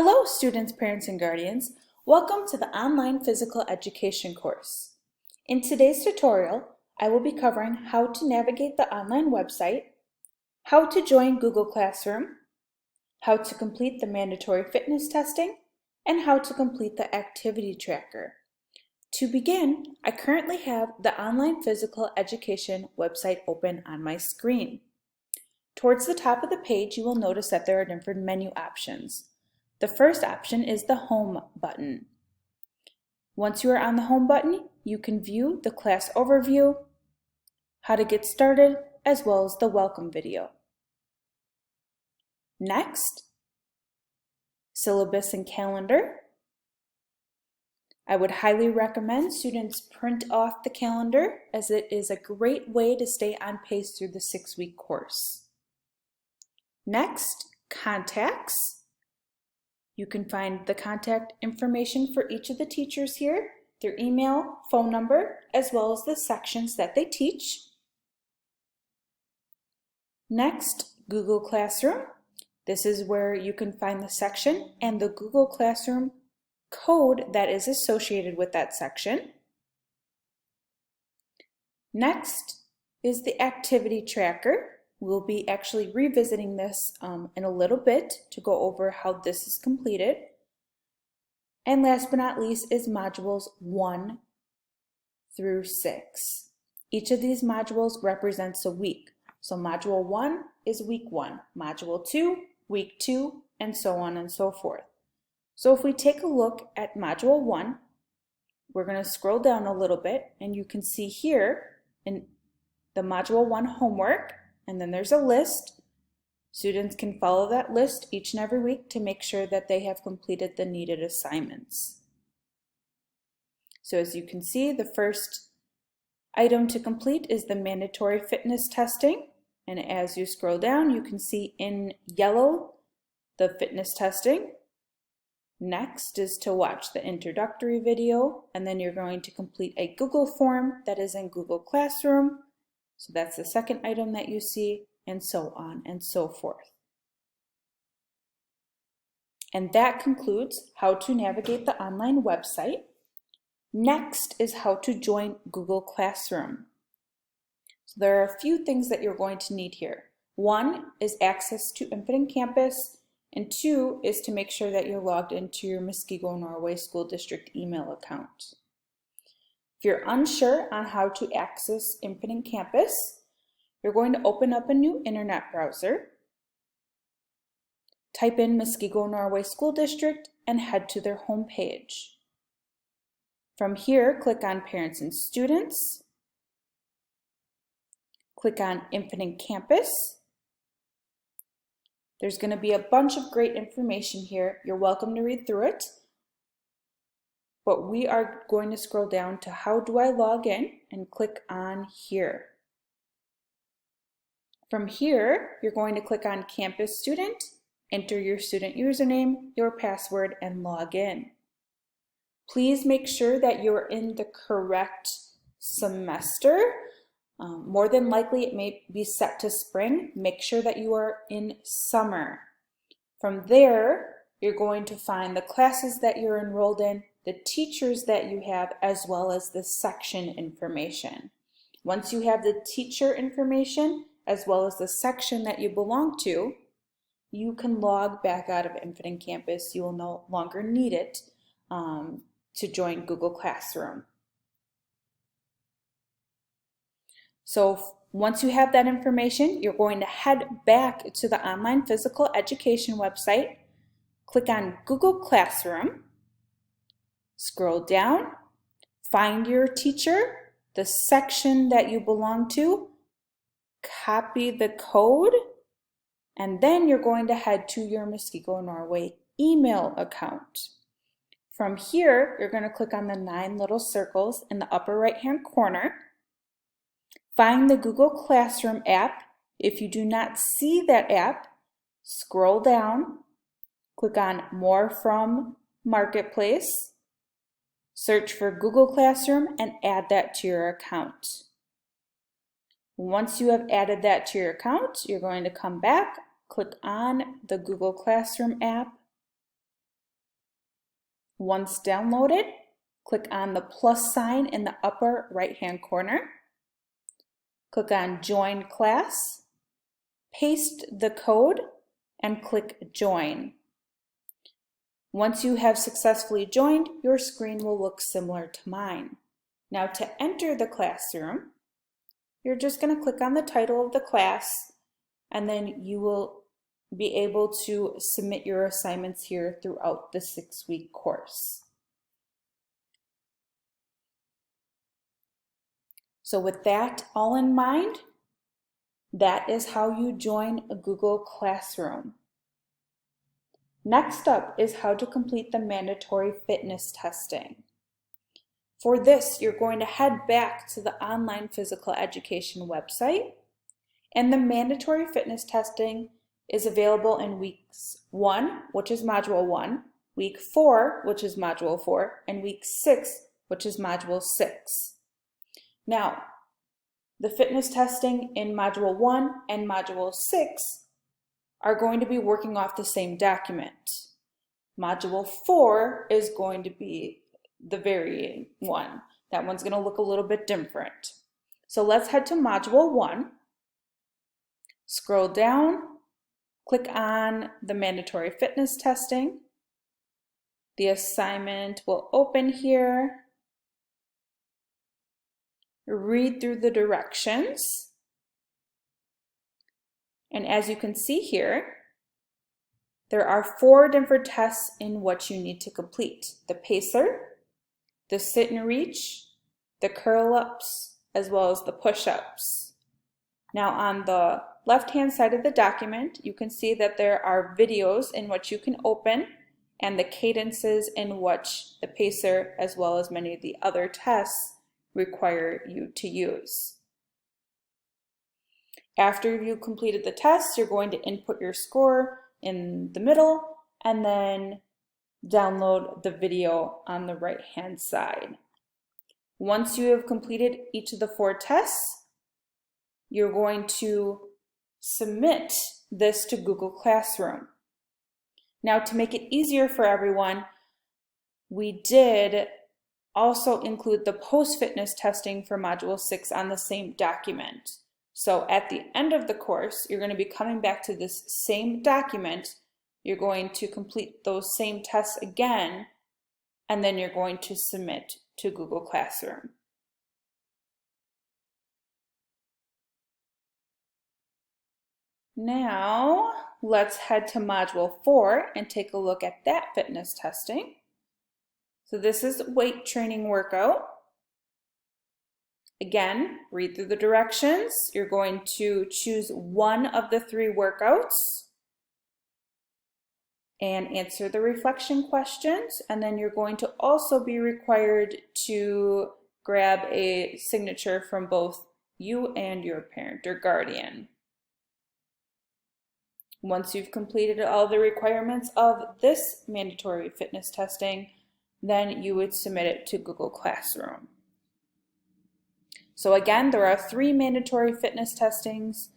Hello students, parents, and guardians. Welcome to the Online Physical Education course. In today's tutorial, I will be covering how to navigate the online website, how to join Google Classroom, how to complete the mandatory fitness testing, and how to complete the activity tracker. To begin, I currently have the Online Physical Education website open on my screen. Towards the top of the page, you will notice that there are different menu options. The first option is the Home button. Once you are on the Home button, you can view the class overview, how to get started, as well as the welcome video. Next, syllabus and calendar. I would highly recommend students print off the calendar as it is a great way to stay on pace through the 6-week course. Next, contacts. You can find the contact information for each of the teachers here, their email, phone number, as well as the sections that they teach. Next, Google Classroom. This is where you can find the section and the Google Classroom code that is associated with that section. Next is the activity tracker. We'll be actually revisiting this in a little bit to go over how this is completed. And last but not least is modules 1 through 6. Each of these modules represents a week. So module 1 is week 1, module 2, week 2, and so on and so forth. So if we take a look at module 1, we're going to scroll down a little bit and you can see here in the module 1 homework, and then there's a list. Students can follow that list each and every week to make sure that they have completed the needed assignments. So as you can see, the first item to complete is the mandatory fitness testing. And as you scroll down, you can see in yellow the fitness testing. Next is to watch the introductory video, and then you're going to complete a Google form that is in Google Classroom. So that's the second item that you see, and so on and so forth. And that concludes how to navigate the online website. Next is how to join Google Classroom. So there are a few things that you're going to need here. 1 is access to Infinite Campus, and 2 is to make sure that you're logged into your Muskego Norway School District email account. If you're unsure on how to access Infinite Campus, you're going to open up a new internet browser, type in Muskego Norway School District, and head to their home page. From here, click on Parents and Students, click on Infinite Campus. There's going to be a bunch of great information here. You're welcome to read through it. But we are going to scroll down to how do I log in and click on here. From here, you're going to click on Campus Student, enter your student username, your password, and log in. Please make sure that you're in the correct semester. More than likely, it may be set to spring. Make sure that you are in summer. From there, you're going to find the classes that you're enrolled in, the teachers that you have, as well as the section information. Once you have the teacher information, as well as the section that you belong to, you can log back out of Infinite Campus. You will no longer need it to join Google Classroom. So once you have that information, you're going to head back to the Online Physical Education website, click on Google Classroom, scroll down, find your teacher, the section that you belong to, copy the code, and then you're going to head to your Muskego Norway email account. From here, you're going to click on the 9 little circles in the upper right-hand corner. Find the Google Classroom app. If you do not see that app, scroll down, click on More from Marketplace, search for Google Classroom, and add that to your account. Once you have added that to your account, you're going to come back, click on the Google Classroom app, Once downloaded, click on the plus sign in the upper right-hand corner. Click on Join Class, paste the code, and click Join. Once you have successfully joined, your screen will look similar to mine. Now to enter the classroom, you're just going to click on the title of the class, and then you will be able to submit your assignments here throughout the 6-week course. So with that all in mind, that is how you join a Google Classroom. Next up is how to complete the mandatory fitness testing. For this, you're going to head back to the online physical education website, and the mandatory fitness testing is available in weeks 1, which is module 1, week 4, which is module 4, and week 6, which is module 6. Now, the fitness testing in module 1 and module 6 are going to be working off the same document. Module 4 is going to be the varying one. That one's going to look a little bit different. So let's head to module 1. Scroll down, click on the mandatory fitness testing. The assignment will open here. Read through the directions. And as you can see here, there are 4 different tests in what you need to complete: the pacer, the sit and reach, the curl-ups, as well as the push-ups. Now on the left-hand side of the document, you can see that there are videos in which you can open and the cadences in which the pacer, as well as many of the other tests, require you to use. After you completed the test, you're going to input your score in the middle and then download the video on the right-hand side. Once you have completed each of the 4 tests, you're going to submit this to Google Classroom. Now, to make it easier for everyone, we did also include the post-fitness testing for Module 6 on the same document. So at the end of the course, you're going to be coming back to this same document. You're going to complete those same tests again, and then you're going to submit to Google Classroom. Now, let's head to Module 4 and take a look at that fitness testing. So this is weight training workout. Again, read through the directions. You're going to choose one of the 3 workouts and answer the reflection questions. And then you're going to also be required to grab a signature from both you and your parent or guardian. Once you've completed all the requirements of this mandatory fitness testing, then you would submit it to Google Classroom. So again, there are 3 mandatory fitness testings,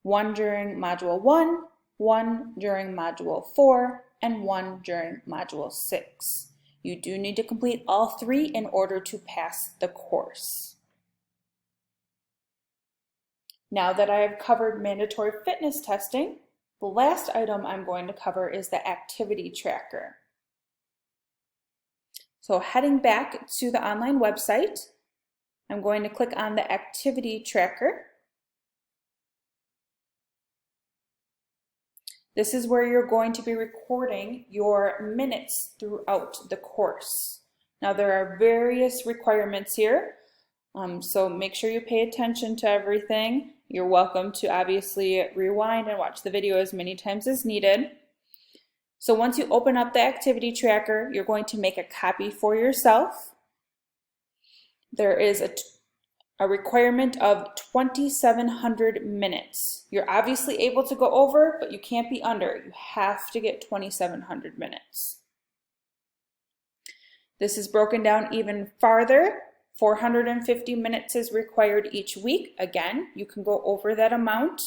1 during Module 1, 1 during Module 4, and 1 during Module 6. You do need to complete all 3 in order to pass the course. Now that I have covered mandatory fitness testing, the last item I'm going to cover is the activity tracker. So heading back to the online website, I'm going to click on the activity tracker. This is where you're going to be recording your minutes throughout the course. Now there are various requirements here, so make sure you pay attention to everything. You're welcome to obviously rewind and watch the video as many times as needed. So once you open up the activity tracker, you're going to make a copy for yourself. There is a requirement of 2,700 minutes. You're obviously able to go over, but you can't be under. You have to get 2,700 minutes. This is broken down even farther. 450 minutes is required each week. Again, you can go over that amount.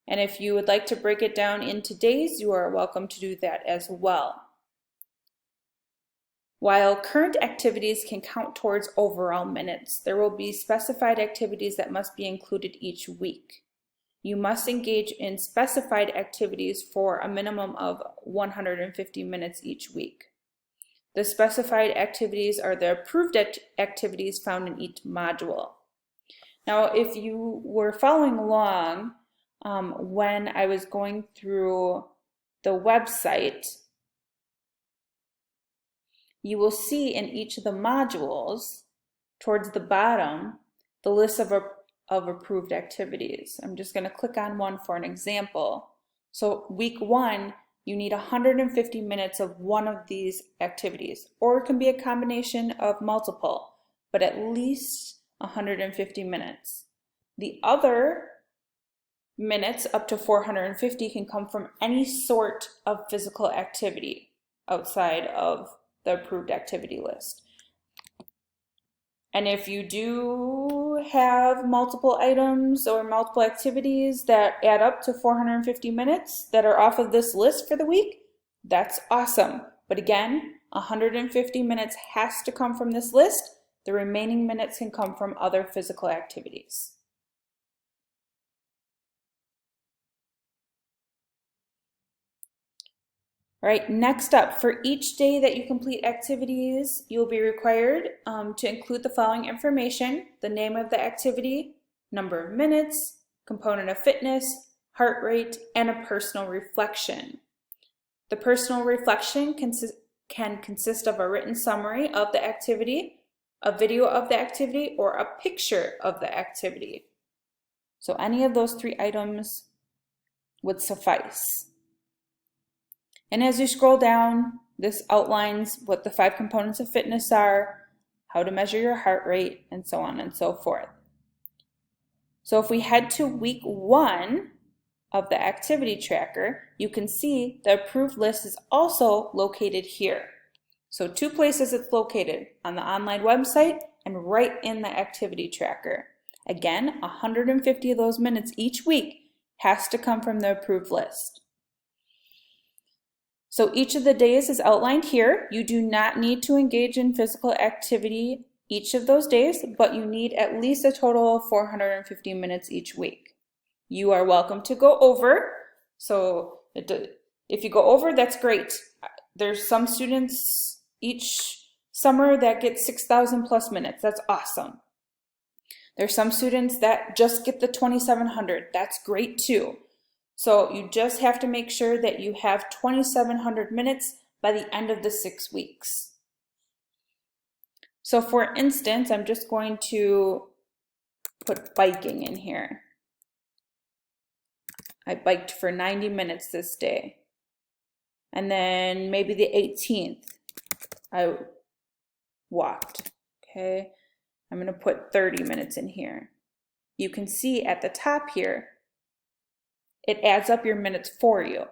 And if you would like to break it down into days, you are welcome to do that as well. While current activities can count towards overall minutes, there will be specified activities that must be included each week. You must engage in specified activities for a minimum of 150 minutes each week. The specified activities are the approved activities found in each module. Now, if you were following along when I was going through the website, you will see in each of the modules, towards the bottom, the list of approved activities. I'm just going to click on one for an example. So week 1, you need 150 minutes of one of these activities, or it can be a combination of multiple, but at least 150 minutes. The other minutes, up to 450, can come from any sort of physical activity outside of the approved activity list. And if you do have multiple items or multiple activities that add up to 450 minutes that are off of this list for the week, that's awesome. But again, 150 minutes has to come from this list. The remaining minutes can come from other physical activities. All right, next up, for each day that you complete activities, you'll be required to include the following information: the name of the activity, number of minutes, component of fitness, heart rate, and a personal reflection. The personal reflection can consist of a written summary of the activity, a video of the activity, or a picture of the activity. So any of those 3 items would suffice. And as you scroll down, this outlines what the 5 components of fitness are, how to measure your heart rate, and so on and so forth. So if we head to week 1 of the activity tracker, you can see the approved list is also located here. So 2 places it's located: on the online website and right in the activity tracker. Again, 150 of those minutes each week has to come from the approved list. So each of the days is outlined here. You do not need to engage in physical activity each of those days, but you need at least a total of 450 minutes each week. You are welcome to go over. So if you go over, that's great. There's some students each summer that get 6,000 plus minutes. That's awesome. There's some students that just get the 2,700. That's great too. So you just have to make sure that you have 2,700 minutes by the end of the 6 weeks. So for instance, I'm just going to put biking in here. I biked for 90 minutes this day. And then maybe the 18th, I walked. Okay, I'm going to put 30 minutes in here. You can see at the top here, it adds up your minutes for you.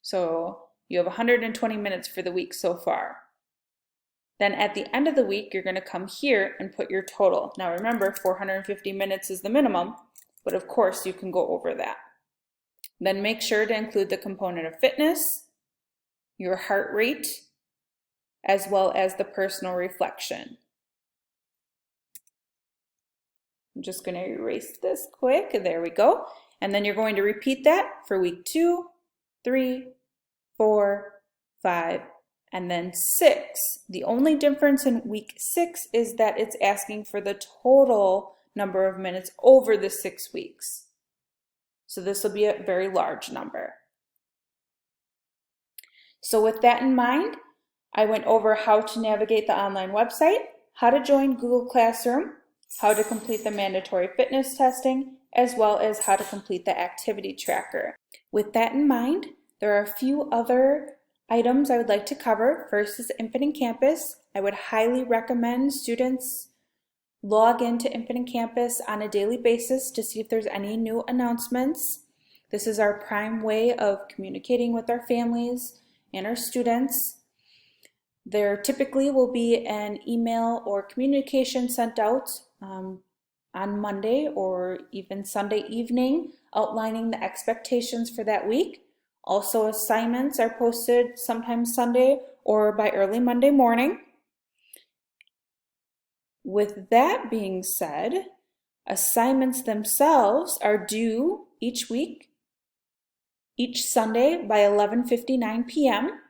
So you have 120 minutes for the week so far. Then at the end of the week, you're going to come here and put your total. Now remember, 450 minutes is the minimum, but of course you can go over that. Then make sure to include the component of fitness, your heart rate, as well as the personal reflection. I'm just going to erase this quick. There we go. And then you're going to repeat that for week 2, 3, 4, 5, and then 6. The only difference in week 6 is that it's asking for the total number of minutes over the 6 weeks. So this will be a very large number. So with that in mind, I went over how to navigate the online website, how to join Google Classroom, how to complete the mandatory fitness testing, as well as how to complete the activity tracker. With that in mind, there are a few other items I would like to cover. First is Infinite Campus. I would highly recommend students log into Infinite Campus on a daily basis to see if there's any new announcements. This is our prime way of communicating with our families and our students. There typically will be an email or communication sent out on Monday or even Sunday evening outlining the expectations for that week. Also, assignments are posted sometimes Sunday or by early Monday morning. With that being said, assignments themselves are due each week, each Sunday by 11:59 p.m.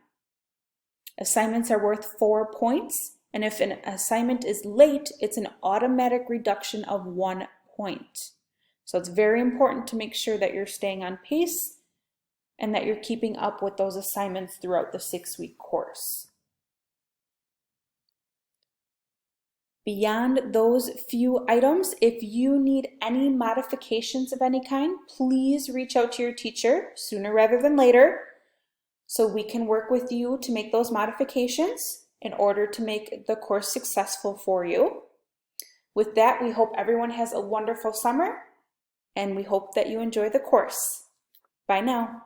Assignments are worth 4 points, and if an assignment is late, it's an automatic reduction of 1 point. So it's very important to make sure that you're staying on pace and that you're keeping up with those assignments throughout the 6-week course. Beyond those few items, if you need any modifications of any kind, please reach out to your teacher sooner rather than later so we can work with you to make those modifications in order to make the course successful for you. With that, we hope everyone has a wonderful summer, and we hope that you enjoy the course. Bye now.